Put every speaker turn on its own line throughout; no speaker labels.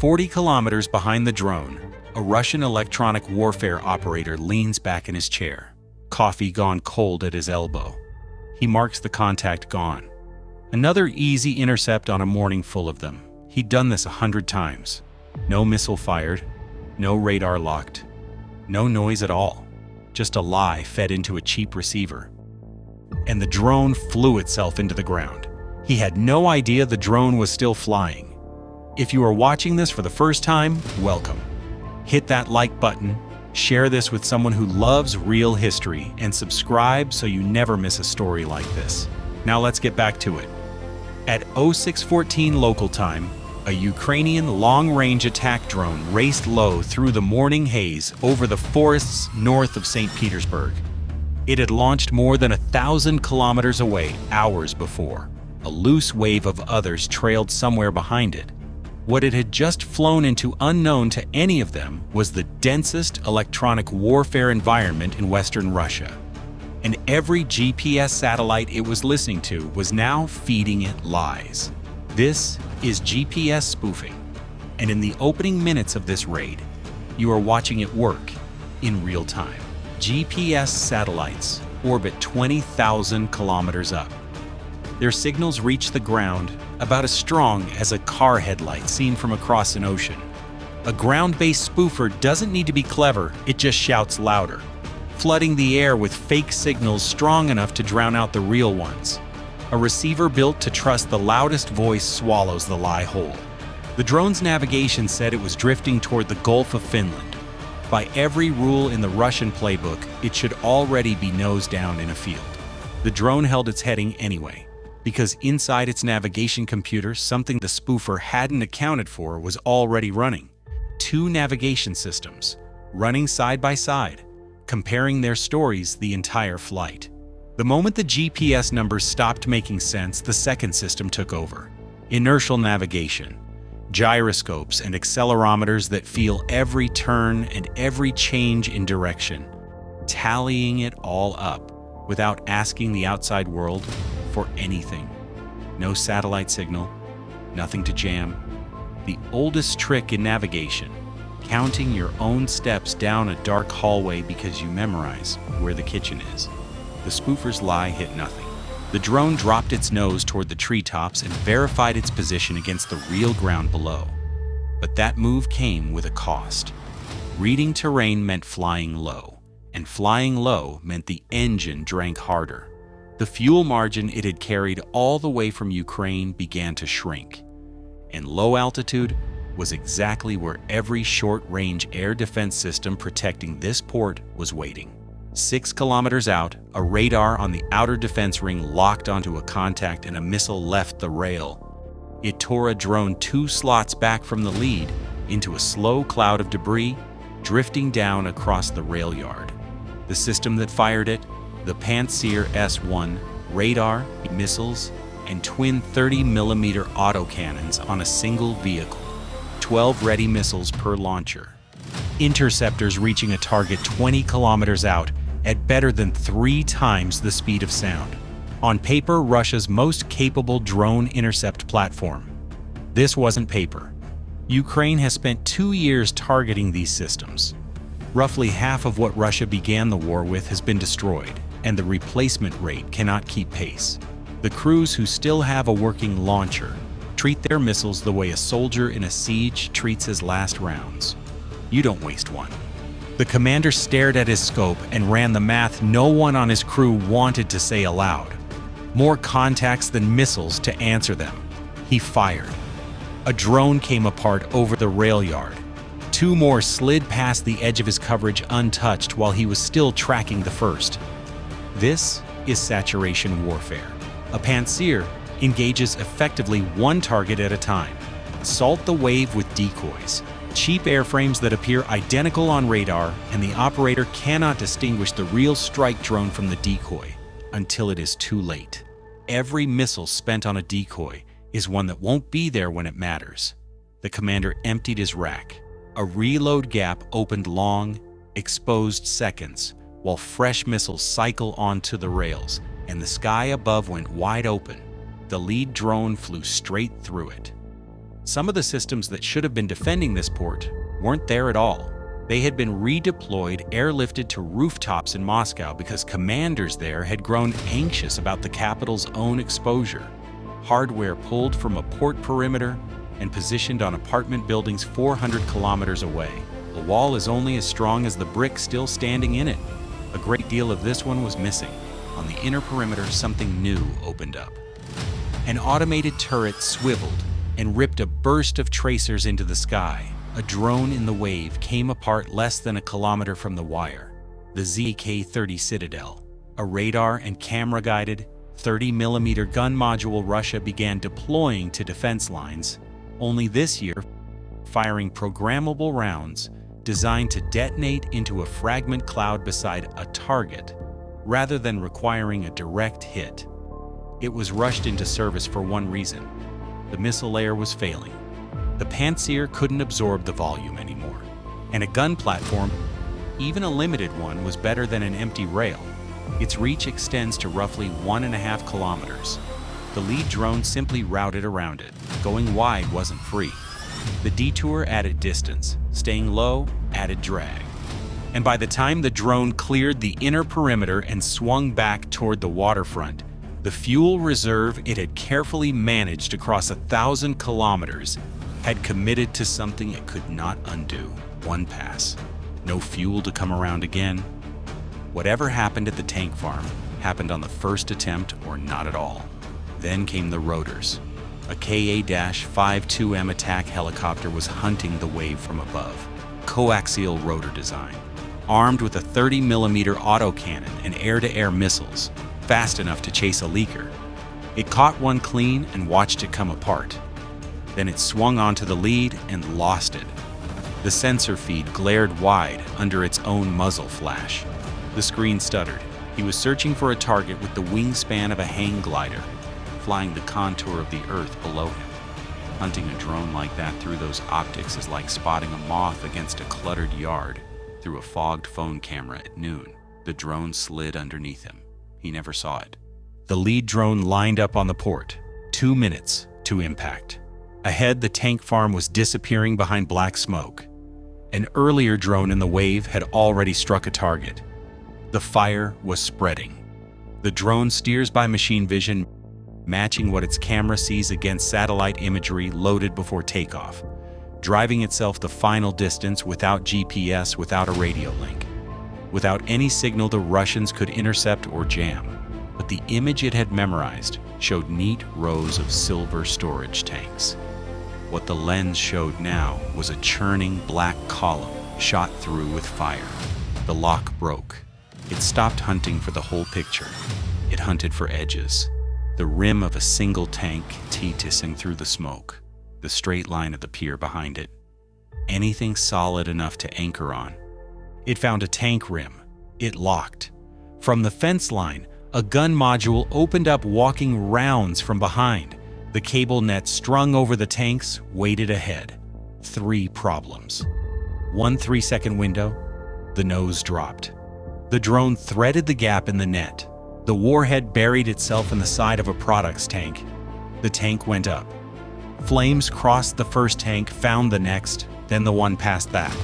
40 kilometers behind the drone, a Russian electronic warfare operator leans back in his chair, coffee gone cold at his elbow. He marks the contact gone. Another easy intercept on a morning full of them. He'd done this 100 times. No missile fired, no radar locked, no noise at all. Just a lie fed into a cheap receiver. And the drone flew itself into the ground. He had no idea the drone was still flying. If you are watching this for the first time, welcome. Hit that like button, share this with someone who loves real history, and subscribe so you never miss a story like this. Now let's get back to it. At 0614 local time, a Ukrainian long-range attack drone raced low through the morning haze over the forests north of St. Petersburg. It had launched more than 1,000 kilometers away hours before. A loose wave of others trailed somewhere behind it. What it had just flown into, unknown to any of them, was the densest electronic warfare environment in Western Russia. And every GPS satellite it was listening to was now feeding it lies. This is GPS spoofing, and in the opening minutes of this raid, you are watching it work in real time. GPS satellites orbit 20,000 kilometers up. Their signals reach the ground about as strong as a car headlight seen from across an ocean. A ground-based spoofer doesn't need to be clever, it just shouts louder, flooding the air with fake signals strong enough to drown out the real ones. A receiver built to trust the loudest voice swallows the lie whole. The drone's navigation said it was drifting toward the Gulf of Finland. By every rule in the Russian playbook, it should already be nose down in a field. The drone held its heading anyway, because inside its navigation computer, something the spoofer hadn't accounted for was already running. 2 navigation systems, running side by side, comparing their stories the entire flight. The moment the GPS numbers stopped making sense, the second system took over. Inertial navigation, gyroscopes and accelerometers that feel every turn and every change in direction, tallying it all up without asking the outside world for anything. No satellite signal, nothing to jam. The oldest trick in navigation, counting your own steps down a dark hallway because you memorize where the kitchen is. The spoofer's lie hit nothing. The drone dropped its nose toward the treetops and verified its position against the real ground below. But that move came with a cost. Reading terrain meant flying low, and flying low meant the engine drank harder. The fuel margin it had carried all the way from Ukraine began to shrink. And low altitude was exactly where every short-range air defense system protecting this port was waiting. 6 kilometers out, a radar on the outer defense ring locked onto a contact and a missile left the rail. It tore a drone 2 slots back from the lead into a slow cloud of debris drifting down across the rail yard. The system that fired it, the Pantsir-S1, radar, missiles, and twin 30mm autocannons on a single vehicle. 12 ready missiles per launcher. Interceptors reaching a target 20 kilometers out at better than 3 times the speed of sound. On paper, Russia's most capable drone intercept platform. This wasn't paper. Ukraine has spent 2 years targeting these systems. Roughly half of what Russia began the war with has been destroyed, and the replacement rate cannot keep pace. The crews who still have a working launcher treat their missiles the way a soldier in a siege treats his last rounds. You don't waste one. The commander stared at his scope and ran the math no one on his crew wanted to say aloud. More contacts than missiles to answer them. He fired. A drone came apart over the rail yard. 2 more slid past the edge of his coverage untouched while he was still tracking the first. This is saturation warfare. A Pantsir engages effectively 1 target at a time. Salt the wave with decoys, cheap airframes that appear identical on radar, and the operator cannot distinguish the real strike drone from the decoy until it is too late. Every missile spent on a decoy is one that won't be there when it matters. The commander emptied his rack. A reload gap opened long, exposed seconds, while fresh missiles cycle onto the rails, and the sky above went wide open. The lead drone flew straight through it. Some of the systems that should have been defending this port weren't there at all. They had been redeployed, airlifted to rooftops in Moscow because commanders there had grown anxious about the capital's own exposure. Hardware pulled from a port perimeter and positioned on apartment buildings 400 kilometers away. The wall is only as strong as the brick still standing in it. A great deal of this one was missing. On the inner perimeter, something new opened up. An automated turret swiveled and ripped a burst of tracers into the sky. A drone in the wave came apart less than a kilometer from the wire. The ZK-30 Citadel, a radar and camera-guided 30mm gun module Russia began deploying to defense lines, only this year firing programmable rounds designed to detonate into a fragment cloud beside a target, rather than requiring a direct hit. It was rushed into service for one reason: the missile layer was failing. The Pantsir couldn't absorb the volume anymore, and a gun platform, even a limited one, was better than an empty rail. Its reach extends to roughly 1.5 kilometers. The lead drone simply routed around it. Going wide wasn't free. The detour added distance, staying low added drag. And by the time the drone cleared the inner perimeter and swung back toward the waterfront, the fuel reserve it had carefully managed across 1,000 kilometers had committed to something it could not undo. One pass. No fuel to come around again. Whatever happened at the tank farm happened on the first attempt or not at all. Then came the rotors. A Ka-52M attack helicopter was hunting the wave from above. Coaxial rotor design, armed with a 30mm autocannon and air-to-air missiles, fast enough to chase a leaker. It caught one clean and watched it come apart. Then it swung onto the lead and lost it. The sensor feed glared wide under its own muzzle flash. The screen stuttered. He was searching for a target with the wingspan of a hang glider, flying the contour of the earth below him. Hunting a drone like that through those optics is like spotting a moth against a cluttered yard through a fogged phone camera at noon. The drone slid underneath him. He never saw it. The lead drone lined up on the port. 2 minutes to impact. Ahead, the tank farm was disappearing behind black smoke. An earlier drone in the wave had already struck a target. The fire was spreading. The drone steers by machine vision, matching what its camera sees against satellite imagery loaded before takeoff, driving itself the final distance without GPS, without a radio link. Without any signal the Russians could intercept or jam. But the image it had memorized showed neat rows of silver storage tanks. What the lens showed now was a churning black column shot through with fire. The lock broke. It stopped hunting for the whole picture. It hunted for edges. The rim of a single tank T-tissing through the smoke. The straight line of the pier behind it. Anything solid enough to anchor on. It found a tank rim. It locked. From the fence line, a gun module opened up, walking rounds from behind. The cable net strung over the tanks waited ahead. 3 problems. 1 3-second window. The nose dropped. The drone threaded the gap in the net. The warhead buried itself in the side of a products tank. The tank went up. Flames crossed the first tank, found the next, then the one past that.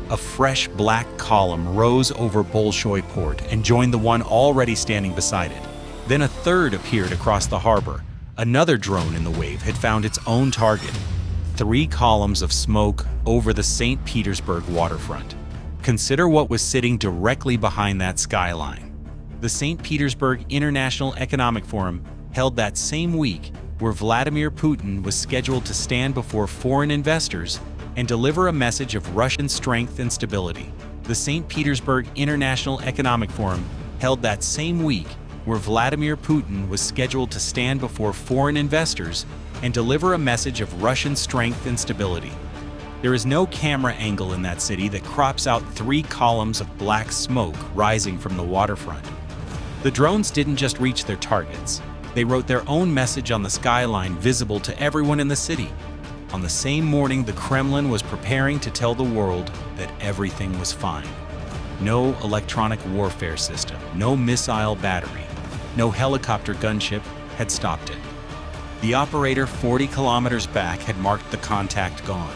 A fresh black column rose over Bolshoy Port and joined the one already standing beside it. Then a third appeared across the harbor. Another drone in the wave had found its own target. 3 columns of smoke over the St. Petersburg waterfront. Consider what was sitting directly behind that skyline. The St. Petersburg International Economic Forum, held that same week, where Vladimir Putin was scheduled to stand before foreign investors and deliver a message of Russian strength and stability. The St. Petersburg International Economic Forum, held that same week, where Vladimir Putin was scheduled to stand before foreign investors and deliver a message of Russian strength and stability. There is no camera angle in that city that crops out 3 columns of black smoke rising from the waterfront. The drones didn't just reach their targets. They wrote their own message on the skyline, visible to everyone in the city. On the same morning, the Kremlin was preparing to tell the world that everything was fine. No electronic warfare system, no missile battery, no helicopter gunship had stopped it. The operator 40 kilometers back had marked the contact gone.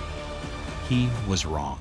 He was wrong.